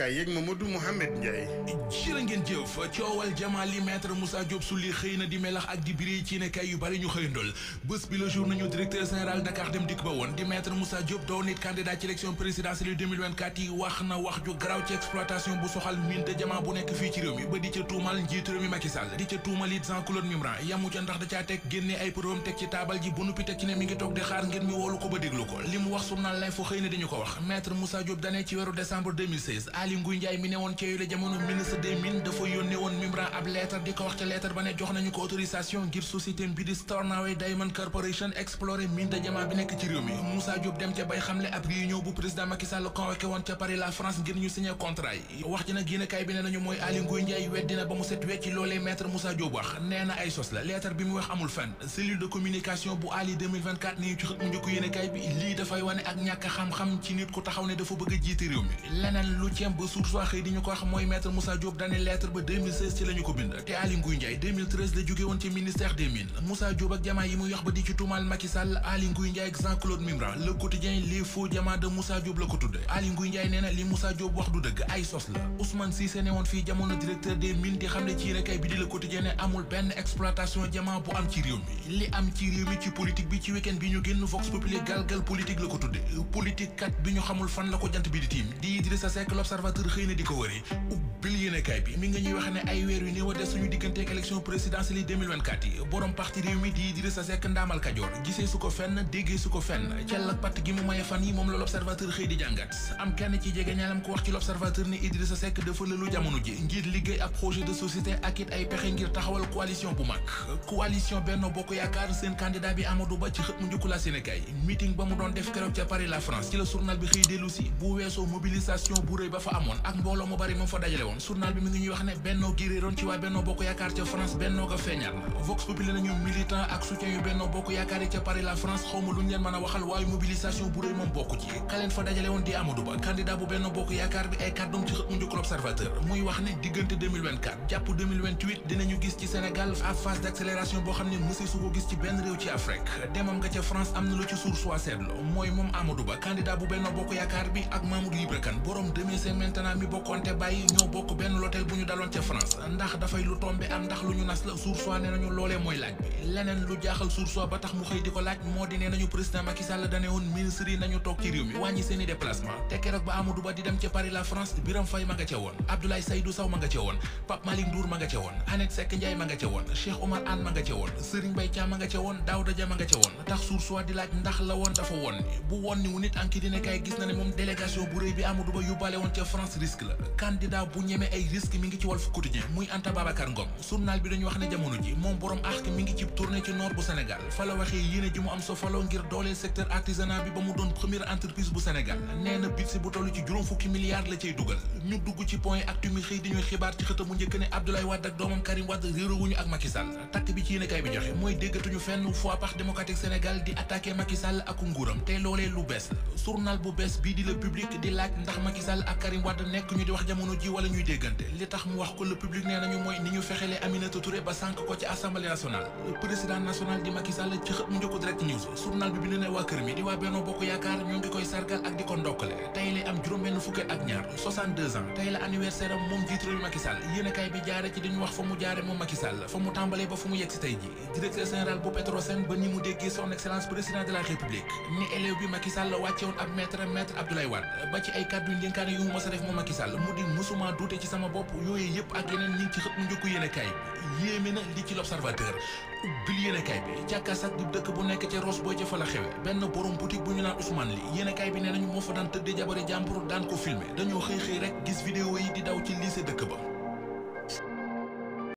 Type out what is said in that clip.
kay yeeg Mamadou Mouhamed Ndiaye. jërë ngeen jëf coowal jamaali maître Moussa Diop Souli xëy na di melax ak di biri ci ne kay yu bari ñu xëyandol bés bi le jour nañu directeur général Dakar Dem Dikk ba woon di maître Moussa Diop doo nit candidat ci élection présidentielle 2024 yi wax na wax ju garaaw ci exploitation bu soxal mine de diamant bu nekk fii ci réew mi ba di ca tuumal njiitu réew mi Macky Sall di ca tuumal it Jean-Claude Mimran yamu ca ndax da caa teg génne ay preuve teg ci taabal ji bu nuppi teg ci ne mi ngi toog di xaar ngir ñu woolu ko ba déglu ko li mu wax journal L'Info xëy na di ñu ko wax maître Moussa Diop dane ci weeru décembre 2016 Aly Ngouille Ndiaye mi ne woon ci yooyu la jamono ministre des mines dafa yónnee woon Mimran ab lettre di ko wax ca lettre ba ne jox nañu ko autorisation ngir société bi di Stornoway Diamond Corporation explorer mine de diamant bi nekk ci réew mi Moussa Diop dem ca bay xamle ab réunion bu président Macky Sall convoqué woon ca Paris la France ngir ñu signé contrat yi wax ji nag yéenekaay bi ne nañu mooy Aly Ngouille Ndiaye weddina ba mu set wecc loolee maître Moussa Diop wax nee na ay sos la lettre bi mu wax amul fenn cellule de communication bu Aly 2024 nii ci xët mu njëkk yéenekaay bi lii dafay wane ak ñàkk xam-xam ci nit ku taxaw ne dafa bëgg a jiite réew mi leneen lu ceem ba source waa xëy di ñu ko wax mooy maître Moussa Diop dane lettre ba 2016 ci la ñu ko bind te Aly Ngouille Ndiaye 2013 la jóge woon ci ministère des mines Moussa Diop ak jamaa yi muy wax ba di ci tuumaal Macky Sall Aly Ngouille Ndiaye ak Jean-Claude Mimran le quotidien les faux diamants de Moussa Diop la ko tudde Aly Ngouille Ndiaye nee na li Moussa Diop wax du dëgg ay sos la Ousmane Cissé ne woon fii jamono directeur des mines di xam ne ci yéenekaay bi di le quotidien ne amul benn exploitation diamant bu am ci réew mi li am ci réew mi ci politique bi ci week-end bi ñu génn Vox Populi galgal politique la ko tudde politique kat bi ñu xamul fan la ko jant bi di tiim di Idrissa Seck l'Observateur xëy na di ko wëri ubbil yéenekaay bi mi nga ñuy wax ne ay weer yu néew a des suñu digganteek élection présidentielle yi 2024 yi borom parti réew mi di Idrissa Seck ndaamal Kajoor gisee su ko fenn déggee su ko fenn cell ak patt gi mu maye fan yi moom la l'Observateur xëy di jàngat am kenn ci jege ñaalam ko wax ci l'Observateur ne Idrissa Seck dafa lëlu jamono ji ngir liggéey ab projet de société ak it ay pexe ngir taxawal coalition bu mag coalition Benno Bokk Yaakaar seen candidat bi Amadou Ba ci xët mu njëkku la Sénégal meeting ba mu doon def keroog ca Paris la France ci la journal bi xëy dellu si bu weesoo mobilisation bu rëy ba fa amoon ak mbooloo mu bari moom fa dajale woon journal bi mi ngi ñuy wax ne Benno gi réeroon ci waa Benno Bokk Yaakaar ca France Benno ga feeñaat na Vox Populi nañu militant ak soutien yu Benno Bokk Yaakaar yi ca Paris la France xawma lu ñu leen mën a waxal waaye mobilisation bu rëy moom bokku ci ka leen fa dajale woon di Amadou Ba candidat bu Benno Bokk Yaakaar bi ay kàddoom ci xët mu njëkk l'Observateur muy wax ne diggante 2024 jàpp 2028 dinañu gis ci Sénégal ab phase d'accélération boo xam ne mësee su ko gis ci benn réew ci Afrique demam nga ca France am na lu ci source waa seetlu mooy moom Amadou Ba candidat bu Benno Bokk Yaakaar bi ak Mamadou Ibra Kane borom Demain c'est maintenant mi bokkoon te bàyyi ñoo bokk benn l'hôtel bu ñu daloon ca France ndax dafay lu tombé am ndax lu ñu nas la source waa nee nañu loolee mooy laaj bi leneen lu jaaxal source waa ba tax mu xëy di ko laaj moo di nee nañu président Macky Sall dane woon ministre yi nañu toog ci réew mi wàññi seeni déplacement te keroog ba Amadou Ba di dem ca Paris la France Birame Faye ma nga ca woon Abdoulaye Seydou Sow ma nga ca woon Pape Malick Ndour ma nga ca woon Annette Seck Ndiaye ma nga ca woon Cheikh Oumar Anne ma nga ca woon Serigne Mbaye Thiam ma nga ca woon Daouda Dia ma nga ca woon tax source waa di laaj ndax la woon dafa woon bu woon ni wu nit enquête dina kay gis na ne moom délégation bu rëy bi Amadou Ba yóbbaale woon ca France risque la candidat bu ñeme ay risque mi ngi ci Walf Quotidien muy Anta Babacar Ngom journal bi dañu wax ne jamono ji moom borom arc mi ngi ci tournée ci nord bu Sénégal fa la waxee yéene ji mu am so falo ngir dooleel secteur artisanat bi ba mu doon première entreprise bu Sénégal nee na budget bu toll ci juróom fukki milliards la cay dugal ñu dugg ci point actu mi xëy di ñuy xibaar ci xëta mu njëkk ne Abdoulaye Wade ak doomam Karim Wade réeroowuñu ak Macky Sall takk bi ci yéenekaay bi joxe mooy déggatuñu fenn fois Parti démocratique Sénégal di attaquer Macky Sall ak nguuram te loolee lu bees la journal bu bees bii di Le Public di laaj ndax Macky Sall ak Karim Wade nekk ñu di wax jamono ji wala ñuy déggante li tax mu wax ko Le Public nee nañu mooy ni ñu fexelee Aminata Touré ba sànk ko ci Assemblée nationale président national di Macky Sall ci xët mu njëkk Direct News journal bi bind ne waa kër mi di waa Benno Bokk Yaakaar ñoo ngi koy sargal ak di ko ndokkale tey lay am juróom-benn fukki ak ñaar 62 ans tey la anniversaire am moom jiitu réew Macky Sall yéenekaay bi jaare ci dañu wax fa mu jaare moom Macky Sall fa mu tàmbalee ba fu mu yegg si tey ji directeur général bu Petrosen ba ni mu déggee son excellence président de la République ni élève bi Macky Sall wàcce woon ab maître Abdoulaye Wade ba ci ay kàddu ndénkaane yu mu mës a def moom Macky Sall mu di musuma duute ci sama bopp yooyu yëpp ak yeneen ñi ngi ci xët mu njëkk yéenekaay bi yéeme na li ci l'Observateur ubbil yéenekaay bi càkkaasak di dëkk bu nekk ca Ross Boy ca fa la xewe benn borom boutique bu ñu naan Ousmane Li yéenekaay bi nee nañu moo fa daan tëddee jabari jàmbur daan ko filmer dañoo xëy rek gis vidéo yi di daw ci lycée dëkk ba